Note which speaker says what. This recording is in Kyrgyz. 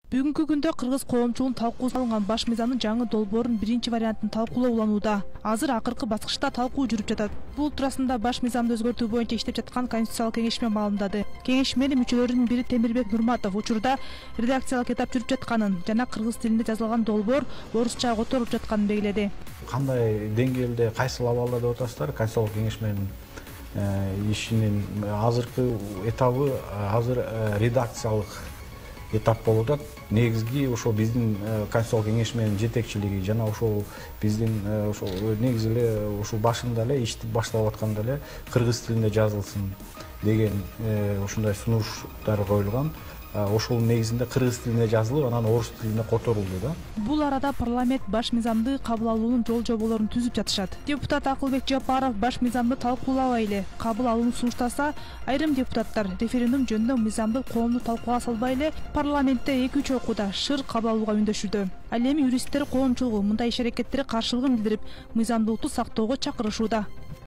Speaker 1: Бүгүнкү күндө кыргыз коомчулугунун талкуусуна алынган баш мыйзамдын жаңы долбоорунун биринчи вариантын талкуулоо уланууда. Азыр акыркы баскычта талкуу жүрүп жатат. Бул туурасында баш мыйзамды өзгөртүү боюнча иштеп жаткан конституциялык кеңешме маалымдады. Кеңешменин мүчөлөрүнүн бири Темирбек Нурматов учурда редакциялык этап жүрүп жатканын жана кыргыз тилинде жазылган долбоор орусча которуп жатканын белгиледи.
Speaker 2: Кандай деңгээлде кайсыл абалда деп атасыздар? Конституциялык кеңешменин ишинин азыркы этабы азыр редакциялык этап болуп атат. Негизги ошо биздин конституциялык кеңешменин жетекчилиги жана ошол биздин ошо негизи эле ушул башында эле ишти башталып атканда эле кыргыз тилинде жазылсын деген ушундай сунуштар коюлган. Ошол негизинде кыргыз тилинде жазылып, анан орус тилине которулду да.
Speaker 1: Бул арада парламент баш мыйзамды кабыл алуунун жол жоболорун түзүп жатышат. Депутат Акылбек Жапаров баш мыйзамды талкуулабай эле кабыл алууну сунуштаса, айрым депутаттар референдум жөнүндө мыйзамды коомдук талкууга салбай эле парламентте 2-3 окууда шыр кабыл алууга үндөшүүдө. Ал эми юристтер коомчулугу мындай иш-аракеттерге каршылыгын билдирип, мыйзамдуулукту сактоого чакырышууда.